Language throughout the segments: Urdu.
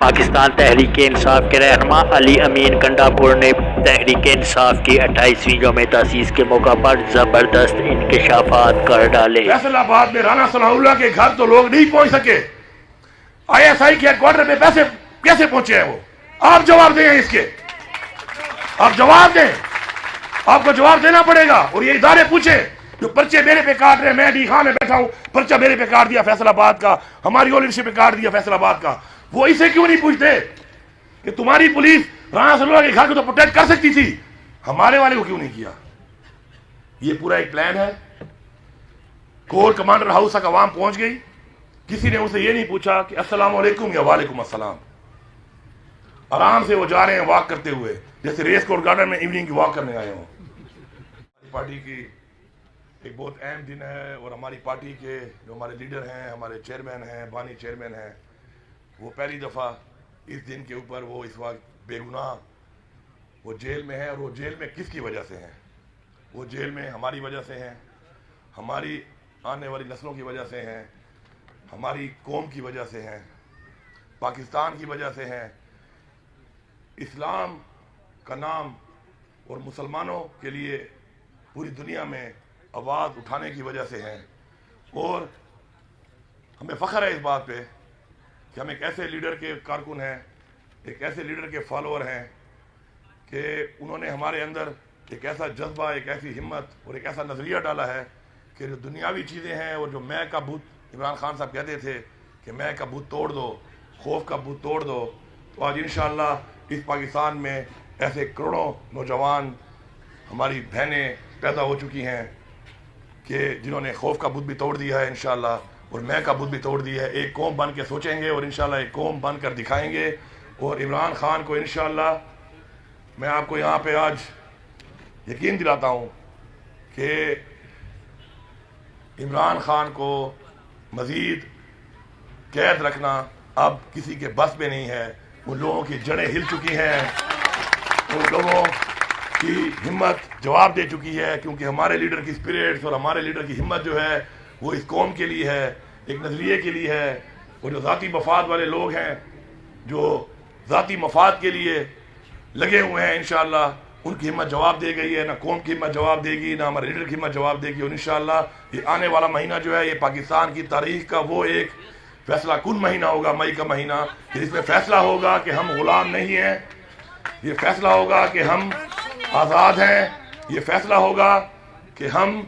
پاکستان تحریک انصاف کے رہنما علی امین کنڈاپور نے تحریک انصاف کی 28ویں یوم تاسیس کے موقع پر زبردست انکشافات کر ڈالے۔ فیصل آباد میں رانا ثناء اللہ کے گھر تو لوگ نہیں پہنچ سکے، آئی ایس آئی کے ہیڈ کوارٹر میں پیسے کیسے پہنچے ہیں وہ؟ آپ جواب دیں اس کے، آپ جواب دیں، آپ کو جواب دینا پڑے گا۔ اور یہ ادارے پوچھیں جو پرچے میرے پہ کاٹ رہے ہیں، میں ڈی خان میں بیٹھا ہوں، پرچہ میرے پہ کاٹ دیا فیصل آباد کا، ہماری اولڈرشپ پہ کاٹ دیا فیصل آباد کا، وہ اسے کیوں نہیں پوچھتے کہ تمہاری پولیس رانا ثناء اللہ کے گھر کو تو پروٹیکٹ کر سکتی تھی، ہمارے والے کو کیوں نہیں کیا؟ یہ پورا ایک پلان ہے۔ کور کمانڈر ہاؤس تک عوام پہنچ گئی، کسی نے ان سے یہ نہیں پوچھا کہ السلام علیکم یا وعلیکم السلام۔ آرام سے وہ جا رہے ہیں واک کرتے ہوئے، جیسے ریس کورس گارڈن میں ایوننگ کی واک کرنے آئے ہوں۔ پارٹی کی ایک بہت اہم دن ہے، اور ہماری پارٹی کے جو ہمارے لیڈر ہیں، ہمارے چیئرمین ہیں، بانی چیئرمین ہیں، وہ پہلی دفعہ اس دن کے اوپر وہ اس وقت بے گناہ وہ جیل میں ہیں۔ اور وہ جیل میں کس کی وجہ سے ہیں؟ وہ جیل میں ہماری وجہ سے ہیں، ہماری آنے والی نسلوں کی وجہ سے ہیں، ہماری قوم کی وجہ سے ہیں، پاکستان کی وجہ سے ہیں، اسلام کا نام اور مسلمانوں کے لیے پوری دنیا میں آواز اٹھانے کی وجہ سے ہیں۔ اور ہمیں فخر ہے اس بات پہ کہ ہم ایک ایسے لیڈر کے کارکن ہیں، ایک ایسے لیڈر کے فالوور ہیں کہ انہوں نے ہمارے اندر ایک ایسا جذبہ، ایک ایسی ہمت اور ایک ایسا نظریہ ڈالا ہے کہ جو دنیاوی چیزیں ہیں، اور جو میں کا بت عمران خان صاحب کہتے تھے کہ میں کا بت توڑ دو، خوف کا بت توڑ دو، تو آج انشاءاللہ اس پاکستان میں ایسے کروڑوں نوجوان ہماری بہنیں پیدا ہو چکی ہیں کہ جنہوں نے خوف کا بت بھی توڑ دیا ہے انشاءاللہ، اور میں کا بت بھی توڑ دیا ہے۔ ایک قوم بن کے سوچیں گے اور انشاءاللہ ایک قوم بن کر دکھائیں گے۔ اور عمران خان کو انشاءاللہ میں آپ کو یہاں پہ آج یقین دلاتا ہوں کہ عمران خان کو مزید قید رکھنا اب کسی کے بس میں نہیں ہے۔ ان لوگوں کی جڑیں ہل چکی ہیں، ان لوگوں کی ہمت جواب دے چکی ہے، کیونکہ ہمارے لیڈر کی اسپرٹس اور ہمارے لیڈر کی ہمت جو ہے وہ اس قوم کے لیے ہے، ایک نظریے کے لیے ہے۔ اور جو ذاتی مفاد والے لوگ ہیں، جو ذاتی مفاد کے لیے لگے ہوئے ہیں، انشاءاللہ ان کی ہمت جواب دے گئی ہے۔ نہ قوم کی ہمت جواب دے گی، نہ ہمارے لیڈر کی ہمت جواب دے گی۔ اور انشاءاللہ یہ آنے والا مہینہ جو ہے یہ پاکستان کی تاریخ کا وہ ایک فیصلہ کن مہینہ ہوگا، مئی کا مہینہ، کہ اس میں فیصلہ ہوگا کہ ہم غلام نہیں ہیں، یہ فیصلہ ہوگا کہ ہم آزاد ہیں، یہ فیصلہ ہوگا کہ ہم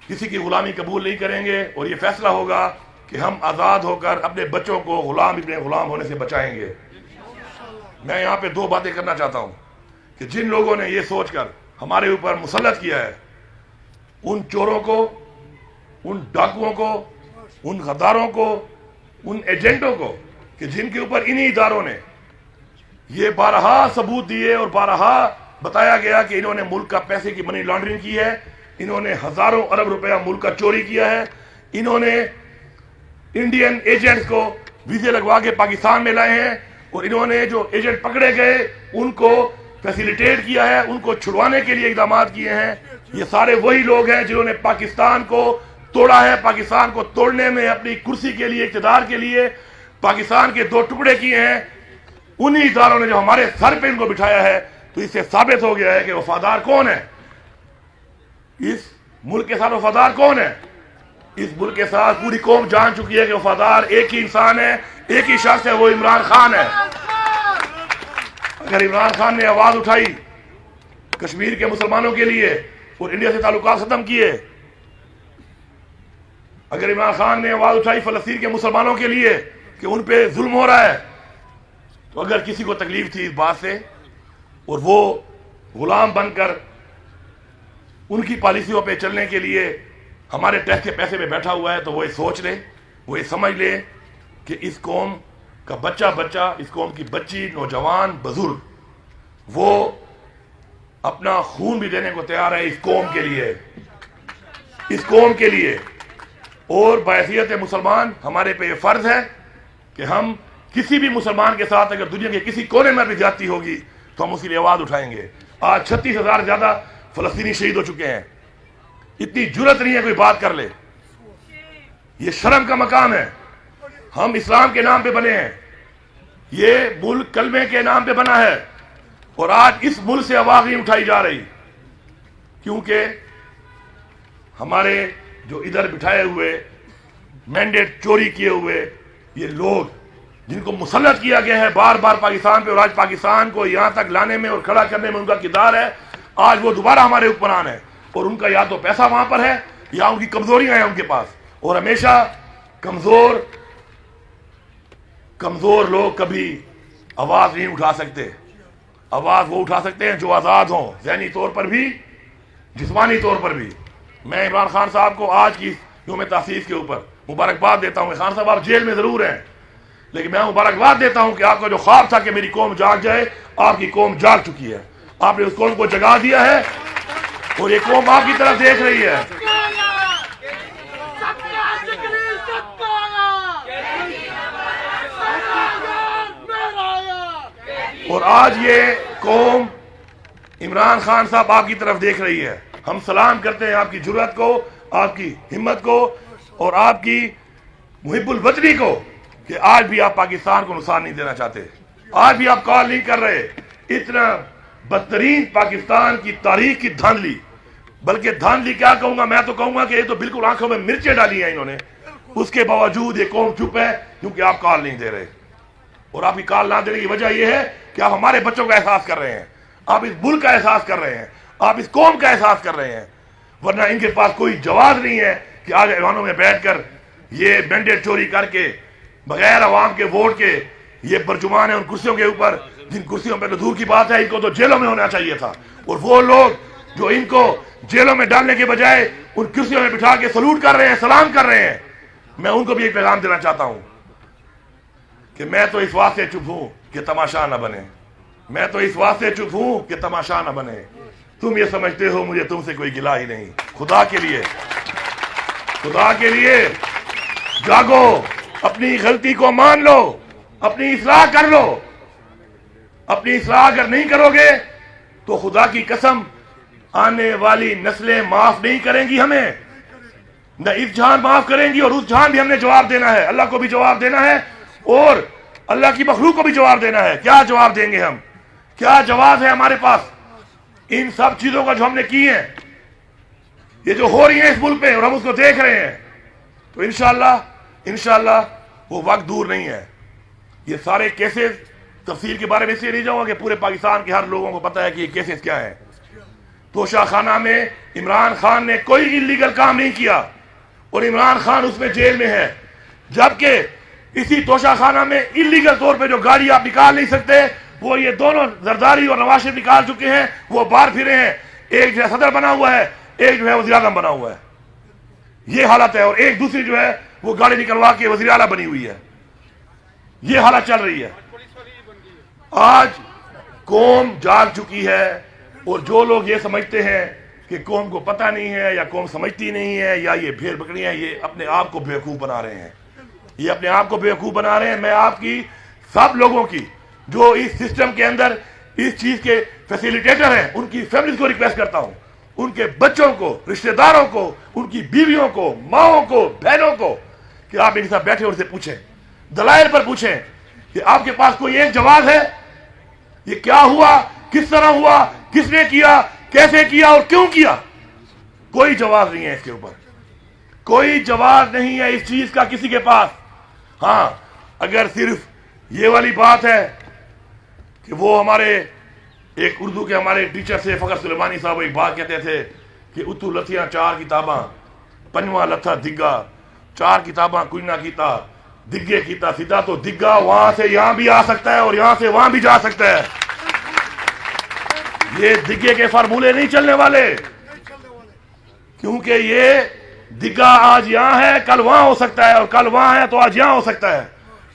کسی کی غلامی قبول نہیں کریں گے، اور یہ فیصلہ ہوگا کہ ہم آزاد ہو کر اپنے بچوں کو غلام ہونے سے بچائیں گے۔ میں یہاں پہ دو باتیں کرنا چاہتا ہوں کہ جن لوگوں نے یہ سوچ کر ہمارے اوپر مسلط کیا ہے، ان چوروں کو، ان ڈاکوؤں کو، ان غداروں کو، ان ایجنٹوں کو، کہ جن کے اوپر انہی اداروں نے یہ بارہا ثبوت دیے اور بارہا بتایا گیا کہ انہوں نے ملک کا پیسے کی منی لانڈرنگ کی ہے، انہوں نے ہزاروں ارب روپیہ ملک کا چوری کیا ہے، انہوں نے انڈین ایجنٹس کو ویزے لگوا کے پاکستان میں لائے ہیں، اور انہوں نے جو ایجنٹ پکڑے گئے ان کو فیسیلیٹیٹ کیا ہے، ان کو چھڑوانے کے لیے اقدامات کیے ہیں۔ یہ سارے وہی لوگ ہیں جنہوں نے پاکستان کو توڑا ہے، پاکستان کو توڑنے میں اپنی کرسی کے لیے، اقتدار کے لیے پاکستان کے دو ٹکڑے کیے ہیں۔ انہی اداروں نے جو ہمارے سر پہ ان کو بٹھایا ہے، تو اس سے ثابت ہو گیا ہے کہ وفادار کون ہے، اس ملک کے ساتھ وفادار کون ہے۔ اس ملک کے ساتھ پوری قوم جان چکی ہے کہ وفادار ایک ہی انسان ہے، ایک ہی شخص ہے، وہ عمران خان ہے۔ اگر عمران خان نے آواز اٹھائی کشمیر کے مسلمانوں کے لیے اور انڈیا سے تعلقات ختم کیے، اگر عمران خان نے آواز اٹھائی فلسطین کے مسلمانوں کے لیے کہ ان پہ ظلم ہو رہا ہے، تو اگر کسی کو تکلیف تھی اس بات سے اور وہ غلام بن کر ان کی پالیسیوں پہ چلنے کے لیے ہمارے ٹیکس کے پیسے پہ بیٹھا ہوا ہے، تو وہ یہ سوچ لے، وہ یہ سمجھ لے کہ اس قوم کا بچہ، اس قوم کی بچی، نوجوان، بزرگ، وہ اپنا خون بھی دینے کو تیار ہے اس قوم کے لیے، اس قوم کے لیے۔ اور بحیثیت مسلمان ہمارے پہ یہ فرض ہے کہ ہم کسی بھی مسلمان کے ساتھ اگر دنیا کے کسی کونے میں بھی زیادتی ہوگی تو ہم اس کے لیے آواز اٹھائیں گے۔ آج 36,000 زیادہ فلسطینی شہید ہو چکے ہیں، اتنی جرت نہیں ہے کوئی بات کر لے، یہ شرم کا مقام ہے۔ ہم اسلام کے نام پہ بنے ہیں، یہ ملک کلمے کے نام پہ بنا ہے اور آج اس ملک سے آواز نہیں اٹھائی جا رہی، کیونکہ ہمارے جو ادھر بٹھائے ہوئے مینڈیٹ چوری کیے ہوئے یہ لوگ جن کو مسلط کیا گیا ہے بار بار پاکستان پہ، اور آج پاکستان کو یہاں تک لانے میں اور کھڑا کرنے میں ان کا کردار ہے، آج وہ دوبارہ ہمارے حکمران ہیں، اور ان کا یا تو پیسہ وہاں پر ہے یا ان کی کمزوریاں ہیں ان کے پاس، اور ہمیشہ کمزور لوگ کبھی آواز نہیں اٹھا سکتے۔ آواز وہ اٹھا سکتے ہیں جو آزاد ہوں، ذہنی طور پر بھی، جسمانی طور پر بھی۔ میں عمران خان صاحب کو آج کی یوم تاسیس کے اوپر مبارکباد دیتا ہوں۔ خان صاحب آپ جیل میں ضرور ہیں، لیکن میں مبارکباد دیتا ہوں کہ آپ کا جو خواب تھا کہ میری قوم جاگ جائے، آپ کی قوم جاگ چکی ہے، آپ نے اس قوم کو جگا دیا ہے اور یہ قوم آپ کی طرف دیکھ رہی ہے۔ اور آج یہ قوم عمران خان صاحب آپ کی طرف دیکھ رہی ہے۔ ہم سلام کرتے ہیں آپ کی جرأت کو، آپ کی ہمت کو اور آپ کی محب الوطنی کو کہ آج بھی آپ پاکستان کو نقصان نہیں دینا چاہتے، آج بھی آپ کال نہیں کر رہے۔ اتنا بدترین پاکستان کی تاریخ کی دھاندلی، بلکہ دھاندلی کیا کہوں گا، میں تو کہوں گا کہ یہ تو بالکل آنکھوں میں مرچیں ڈالی ہیں انہوں نے، اس کے باوجود یہ قوم چپ ہے کیونکہ آپ کال نہیں دے رہے۔ اور آپ کی کال نہ دینے کی وجہ یہ ہے کہ آپ ہمارے بچوں کا احساس کر رہے ہیں، آپ اس ملک کا احساس کر رہے ہیں، آپ اس قوم کا احساس کر رہے ہیں، ورنہ ان کے پاس کوئی جواز نہیں ہے کہ آج ایوانوں میں بیٹھ کر یہ مینڈیٹ چوری کر کے بغیر عوام کے ووٹ کے یہ برجمان ہیں ان کرسیوں کے اوپر، جن کرسیوں پہ تو دور کی بات ہے ان کو تو جیلوں میں ہونا چاہیے تھا، اور وہ لوگ جو ان کو جیلوں میں ڈالنے کے بجائے ان کرسیوں میں بٹھا کے سلوٹ کر رہے ہیں، سلام کر رہے ہیں، میں ان کو بھی ایک پیغام دینا چاہتا ہوں کہ میں تو اس واسطے چپ ہوں کہ تماشا نہ بنے، میں تو اس واسطے چپ ہوں کہ تماشا نہ بنے۔ تم یہ سمجھتے ہو مجھے تم سے کوئی گلہ ہی نہیں، خدا کے لیے جاگو، اپنی غلطی کو مان لو، اپنی اصلاح کر لو۔ اپنی اصلاح اگر نہیں کرو گے تو خدا کی قسم آنے والی نسلیں معاف نہیں کریں گی ہمیں، نہ اس جہان معاف کریں گی، اور اس جہان بھی ہم نے جواب دینا ہے، اللہ کو بھی جواب دینا ہے اور اللہ کی مخلوق کو بھی جواب دینا ہے۔ کیا جواب دیں گے ہم؟ کیا جواب ہے ہمارے پاس ان سب چیزوں کا جو ہم نے کی ہیں، یہ جو ہو رہی ہیں اس ملک پہ اور ہم اس کو دیکھ رہے ہیں؟ تو انشاءاللہ وہ وقت دور نہیں ہے۔ یہ سارے کیسز تفصیل کے بارے میں اس لیے نہیں جاؤں گا کہ پورے پاکستان کے ہر لوگوں کو پتہ ہے کہ یہ کیسز کیا ہیں۔ توشہ خانہ میں عمران خان نے کوئی انلیگل کام نہیں کیا اور عمران خان اس میں جیل میں ہے، جبکہ اسی توشہ خانہ میں انلیگل طور پہ جو گاڑی آپ نکال نہیں سکتے وہ یہ دونوں زرداری اور نواز شریف نکال چکے ہیں، وہ باہر پھرے ہیں، ایک جو ہے صدر بنا ہوا ہے، ایک جو ہے وزیر اعظم بنا ہوا ہے، یہ حالت ہے، اور ایک دوسری جو ہے وہ گاڑی نکلوا کے وزیر اعلیٰ بنی ہوئی ہے، یہ حالت چل رہی ہے۔ آج قوم جاگ چکی ہے، اور جو لوگ یہ سمجھتے ہیں کہ قوم کو پتہ نہیں ہے یا قوم سمجھتی نہیں ہے یا یہ بھیڑ بکریاں، یہ اپنے آپ کو بیوقوف بنا رہے ہیں، یہ اپنے آپ کو بیوقوف بنا رہے ہیں۔ میں آپ کی سب لوگوں کی جو اس سسٹم کے اندر اس چیز کے فیسیلیٹیٹر ہیں ان کی فیملیز کو ریکویسٹ کرتا ہوں، ان کے بچوں کو، رشتہ داروں کو، ان کی بیویوں کو، ماؤں کو، بہنوں کو، کہ آپ ان کے ساتھ بیٹھے اور سے پوچھیں، دلائل پر پوچھیں کہ آپ کے پاس کوئی ایک جواز ہے؟ یہ کیا ہوا، کس طرح ہوا، کس نے کیا، کیسے کیا اور کیوں کیا؟ کوئی جواز نہیں ہے اس کے اوپر، کوئی جواز نہیں ہے اس چیز کا کسی کے پاس۔ ہاں، اگر صرف یہ والی بات ہے کہ وہ ہمارے ایک اردو کے ہمارے ٹیچر سے فخر سلیمانی صاحب ایک بات کہتے تھے کہ اتو لتھیاں چار کتاباں پنجواں لتھا دگا، چار کتاباں کوئی نہ کیتا دگے کیتا سیدھا، تو دگا وہاں سے یہاں بھی آ سکتا ہے اور یہاں سے وہاں بھی جا سکتا ہے، یہ دگے کے فارمولے نہیں چلنے والے، کیونکہ یہ دگا آج یہاں ہے کل وہاں ہو سکتا ہے اور کل وہاں ہے تو آج یہاں ہو سکتا ہے۔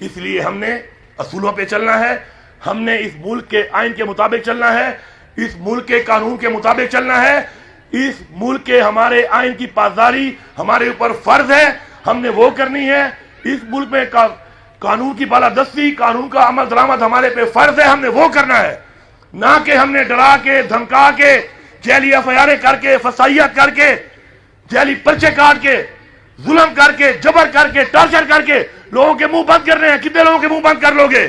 اس لیے ہم نے اصولوں پہ چلنا ہے، ہم نے اس ملک کے آئین کے مطابق چلنا ہے، اس ملک کے قانون کے مطابق چلنا ہے، اس ملک کے ہمارے آئین کی پاسداری ہمارے اوپر فرض ہے، ہم نے وہ کرنی ہے۔ اس ملک میں قانون کی بالادستی، قانون کا عمل درآمد ہمارے پہ فرض ہے، ہم نے وہ کرنا ہے، نہ کہ ہم نے ڈرا کے دھمکا کے جیلی FIR کر کے فسائیت کر کے جیلی پرچے کاٹ کے ظلم کر کے جبر کر کے ٹارچر کر کے لوگوں کے منہ بند کرنے ہیں۔ کتنے لوگوں کے منہ بند کر لو گے؟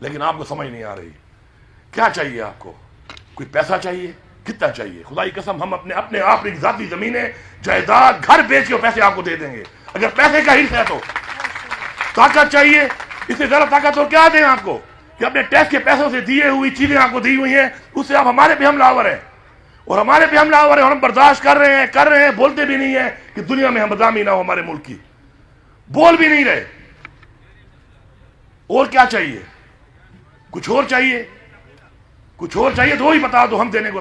لیکن آپ کو سمجھ نہیں آ رہی. کیا چاہیے آپ کو؟ کوئی پیسہ چاہیے؟ کتنا چاہیے؟ خدا کی قسم ہم اپنے آپ کی ذاتی زمینیں، جائیداد، گھر بیچ کے پیسے آپ کو دے دیں گے اگر پیسے کا ہرس ہے تو. طاقت چاہیے؟ اس سے زیادہ طاقت اور کیا دیں آپ کو کہ اپنے ٹیکس کے پیسوں سے دیے ہوئی چیزیں آپ کو دی ہوئی ہیں، اس سے آپ ہمارے پہ حملہ آور ہیں، اور ہمارے پہ حملہ آور ہیں، اور ہم برداشت کر رہے ہیں، بولتے بھی نہیں ہیں کہ دنیا میں ہم بدنامی نہ ہو ہمارے ملک کی. بول بھی نہیں رہے. اور کیا چاہیے؟ کچھ اور چاہیے؟ کچھ اور چاہیے تو وہی بتا دو، ہم دینے کو